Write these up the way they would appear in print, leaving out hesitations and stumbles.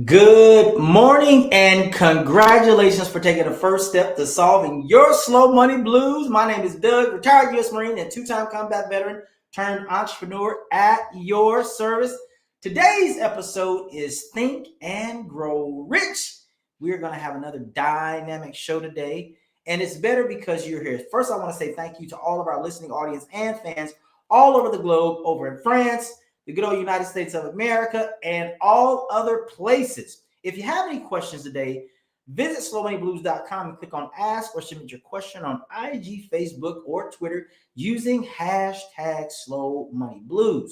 Good morning and congratulations for taking the first step to solving your slow money blues. My name is Doug, retired U.S. Marine and two-time combat veteran turned entrepreneur at your service. Today's episode is Think and Grow Rich. We're going to have another dynamic show today, and it's better because you're here. First, I want to say thank you to all of our listening audience and fans all over the globe, over in France, the good old United States of America, and all other places. If you have any questions today, visit slowmoneyblues.com and click on Ask or submit your question on IG, Facebook, or Twitter using hashtag SlowMoneyBlues.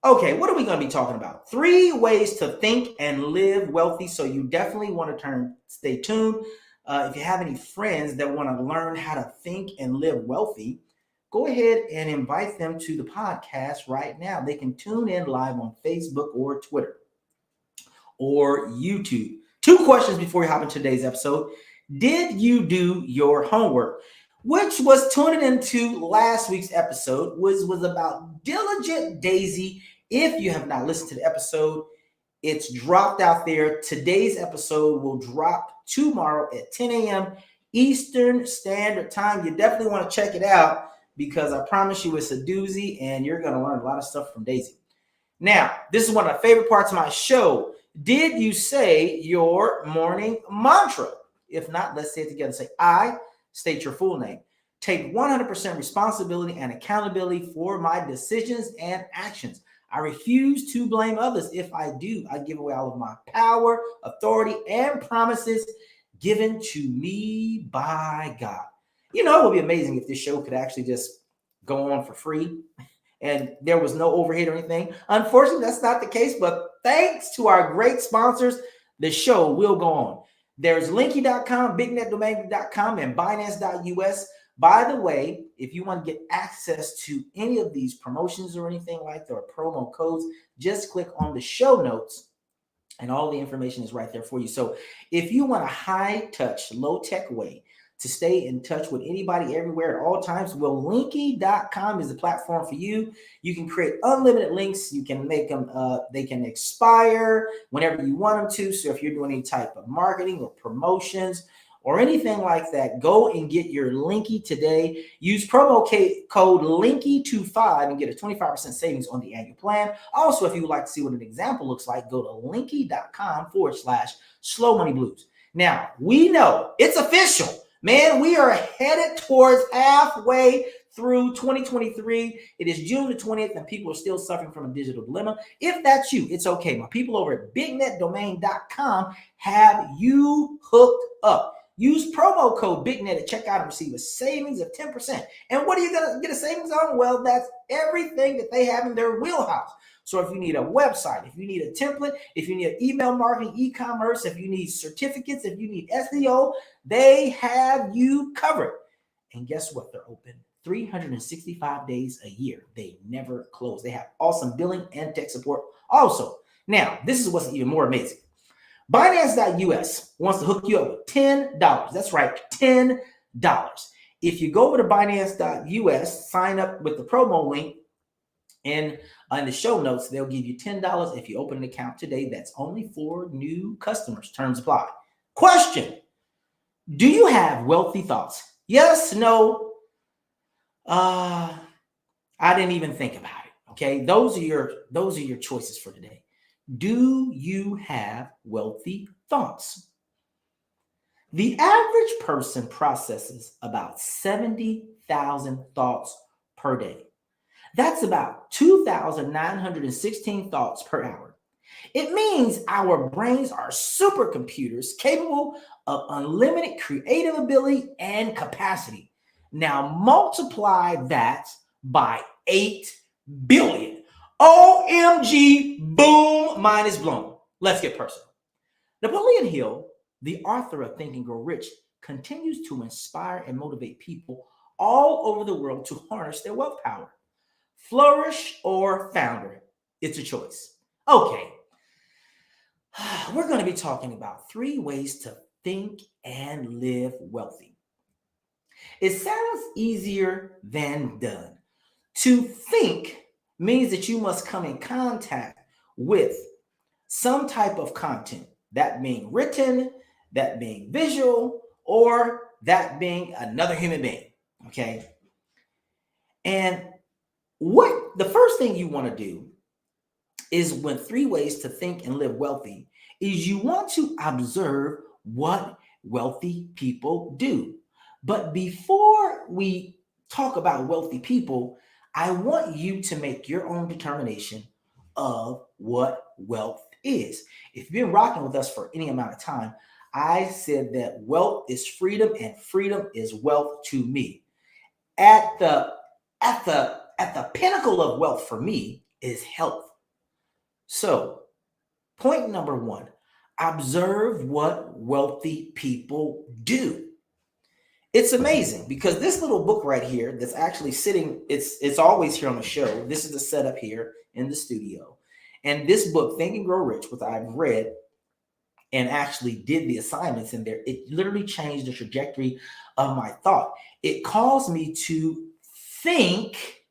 Okay, what are we going to be talking about? 3 ways to think and live wealthy, so you definitely want to stay tuned. If you have any friends that want to learn how to think and live wealthy, go ahead and invite them to the podcast right now. They can tune in live on Facebook or Twitter or YouTube. 2 questions before we hop into today's episode. Did you do your homework? Which was tuning into last week's episode, was about Diligent Daisy. If you have not listened to the episode, it's dropped out there. Today's episode will drop tomorrow at 10 a.m. Eastern Standard Time. You definitely want to check it out, because I promise you it's a doozy and you're going to learn a lot of stuff from Daisy. Now, this is one of my favorite parts of my show. Did you say your morning mantra? If not, let's say it together. Say, I, state your full name. Take 100% responsibility and accountability for my decisions and actions. I refuse to blame others. If I do, I give away all of my power, authority, and promises given to me by God. You know, it would be amazing if this show could actually just go on for free and there was no overhead or anything. Unfortunately, that's not the case, but thanks to our great sponsors, the show will go on. There's Linky.com, BigNetDomain.com, and Binance.us. By the way, if you want to get access to any of these promotions or anything like that, or promo codes, just click on the show notes and all the information is right there for you. So if you want a high-touch, low-tech way to stay in touch with anybody everywhere at all times, well, Linky.com is the platform for you. You can create unlimited links. You can make them, they can expire whenever you want them to. So if you're doing any type of marketing or promotions or anything like that, go and get your Linky today. Use promo code Linky25 and get a 25% savings on the annual plan. Also, if you would like to see what an example looks like, go to Linky.com/slowmoneyblues. Now, we know it's official. Man, we are headed towards halfway through 2023. It is June the 20th, and people are still suffering from a digital dilemma. If that's you, it's okay. My people over at BigNetDomain.com have you hooked up. Use promo code BIGNET at checkout and receive a savings of 10%. And what are you going to get a savings on? Well, that's everything that they have in their wheelhouse. So if you need a website, if you need a template, if you need email marketing, e-commerce, if you need certificates, if you need SEO, they have you covered. And guess what? They're open 365 days a year. They never close. They have awesome billing and tech support also. Now, this is what's even more amazing. Binance.us wants to hook you up with $10. That's right, $10. If you go over to Binance.us, sign up with the promo link in the show notes, they'll give you $10 if you open an account today. That's only for new customers. Terms apply. Question: do you have wealthy thoughts? Yes, no. I didn't even think about it. Okay, those are your choices for today. Do you have wealthy thoughts? The average person processes about 70,000 thoughts per day. That's about 2,916 thoughts per hour. It means our brains are supercomputers capable of unlimited creative ability and capacity. Now multiply that by 8 billion. OMG, boom, mind is blown. Let's get personal. Napoleon Hill, the author of Think and Grow Rich, continues to inspire and motivate people all over the world to harness their wealth power. Flourish or founder, it's a choice. Okay, we're going to be talking about 3 ways to think and live wealthy. It sounds easier than done. To think means that you must come in contact with some type of content, that being written, that being visual, or that being another human being. Okay. And what the first thing you want to do is, when three ways to think and live wealthy, is you want to observe what wealthy people do. But before we talk about wealthy people, I want you to make your own determination of what wealth is. If you've been rocking with us for any amount of time, I said that wealth is freedom and freedom is wealth to me. At the at the pinnacle of wealth for me is health. So, point number one, observe what wealthy people do. It's amazing because this little book right here that's actually sitting, it's always here on the show. This is the setup here in the studio. And this book, Think and Grow Rich, which I've read and actually did the assignments in there, it literally changed the trajectory of my thought. It caused me to think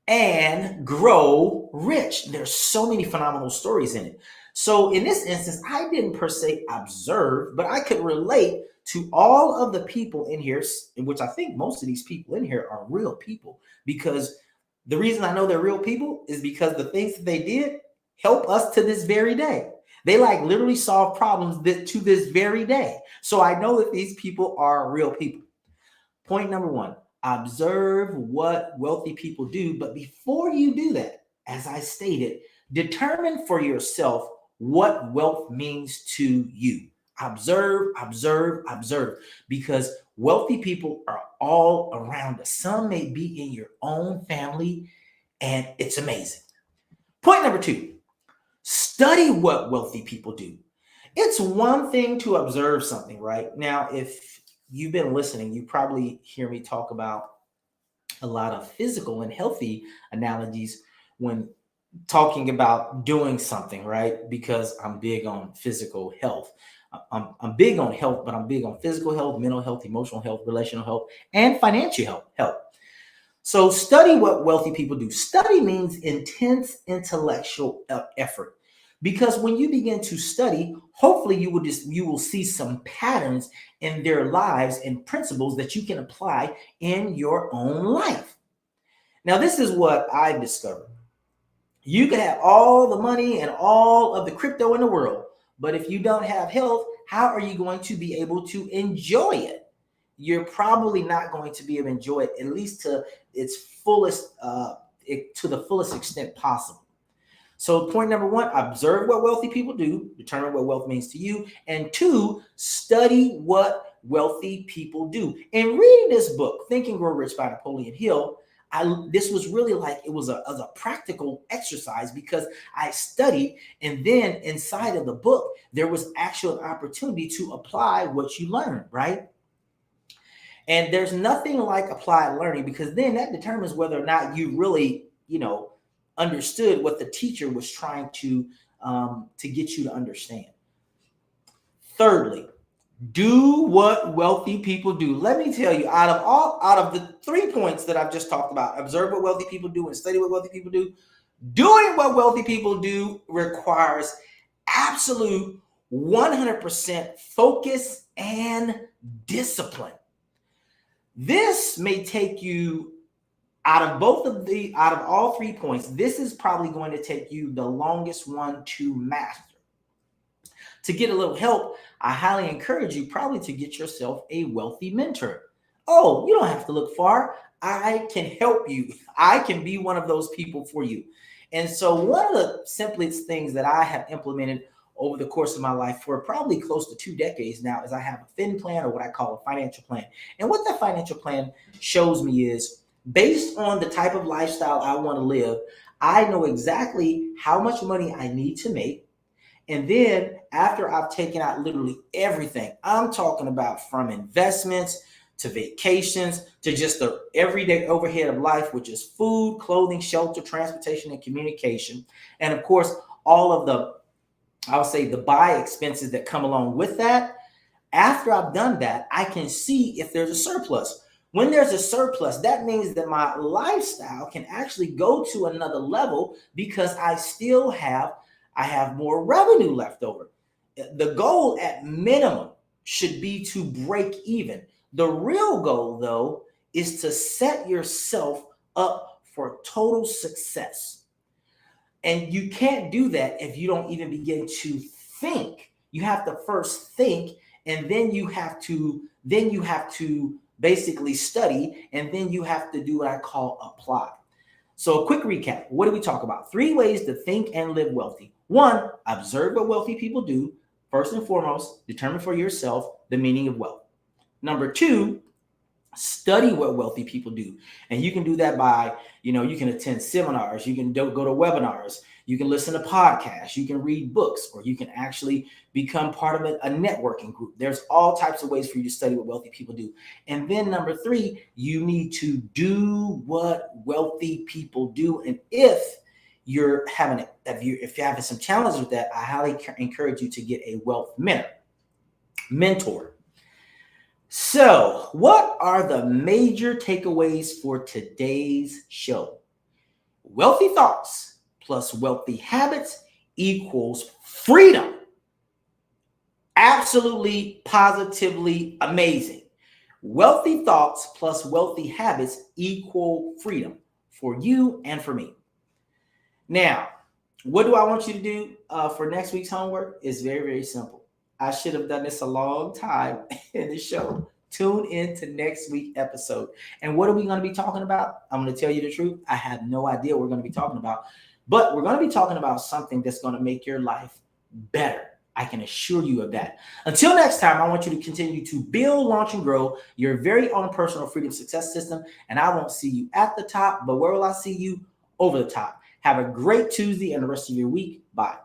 and grow rich. There's so many phenomenal stories in it. So in this instance, I didn't per se observe, but I could relate to all of the people in here, in which I think most of these people in here are real people, because the reason I know they're real people is because the things that they did help us to this very day. They like literally solve problems to this very day. So I know that these people are real people. Point number one, observe what wealthy people do. But before you do that, as I stated, determine for yourself what wealth means to you. Observe, observe, observe, because wealthy people are all around us. Some may be in your own family, and it's amazing. Point number two, study what wealthy people do. It's one thing to observe something, right? Now, if you've been listening, you probably hear me talk about a lot of physical and healthy analogies when talking about doing something, right? Because I'm big on physical health. I'm big on health, but I'm big on physical health, mental health, emotional health, relational health, and financial health. So study what wealthy people do. Study means intense intellectual effort. Because when you begin to study, hopefully you will see some patterns in their lives and principles that you can apply in your own life. Now, this is what I discovered. You can have all the money and all of the crypto in the world, but if you don't have health, how are you going to be able to enjoy it? You're probably not going to be able to enjoy it, at least to its fullest, to the fullest extent possible. So point number one, observe what wealthy people do, determine what wealth means to you. And two, study what wealthy people do. In reading this book, Think and Grow Rich by Napoleon Hill, this was really like it was a practical exercise, because I studied, and then inside of the book, there was actual opportunity to apply what you learned, right? And there's nothing like applied learning, because then that determines whether or not you really, understood what the teacher was trying to get you to understand. Thirdly, do what wealthy people do. Let me tell you, out of the 3 points that I've just talked about, observe what wealthy people do and study what wealthy people do, doing what wealthy people do requires absolute 100% focus and discipline. This may take you, out of all 3 points, this is probably going to take you the longest one to master. To get a little help, I highly encourage you probably to get yourself a wealthy mentor. Oh, you don't have to look far. I can help you. I can be one of those people for you. And so one of the simplest things that I have implemented over the course of my life for probably close to 2 decades now is I have a fin plan, or what I call a financial plan. And what that financial plan shows me is, based on the type of lifestyle I want to live, I know exactly how much money I need to make. And then after I've taken out literally everything, I'm talking about from investments to vacations to just the everyday overhead of life, which is food, clothing, shelter, transportation, and communication. And of course, all of the, I would say, the buy expenses that come along with that. After I've done that, I can see if there's a surplus. When there's a surplus, that means that my lifestyle can actually go to another level, because I still have I have more revenue left over. The goal at minimum should be to break even. The real goal, though, is to set yourself up for total success. And you can't do that if you don't even begin to think. You have to first think, and then you have to basically study, and then you have to do what I call apply. So a quick recap. What do we talk about? 3 ways to think and live wealthy. 1, observe what wealthy people do. First and foremost, determine for yourself the meaning of wealth. Number 2, study what wealthy people do. And you can do that by, you can attend seminars, you can go to webinars, you can listen to podcasts, you can read books, or you can actually become part of a networking group. There's all types of ways for you to study what wealthy people do. And then number 3, you need to do what wealthy people do. And if you're having some challenges with that, I highly encourage you to get a wealth mentor. So, what are the major takeaways for today's show? Wealthy thoughts plus wealthy habits equals freedom. Absolutely, positively amazing. Wealthy thoughts plus wealthy habits equal freedom for you and for me. Now, what do I want you to do for next week's homework? It's very, very simple. I should have done this a long time in the show. Tune in to next week's episode. And what are we going to be talking about? I'm going to tell you the truth. I have no idea what we're going to be talking about. But we're going to be talking about something that's going to make your life better. I can assure you of that. Until next time, I want you to continue to build, launch, and grow your very own personal freedom success system. And I won't see you at the top, but where will I see you? Over the top. Have a great Tuesday and the rest of your week. Bye.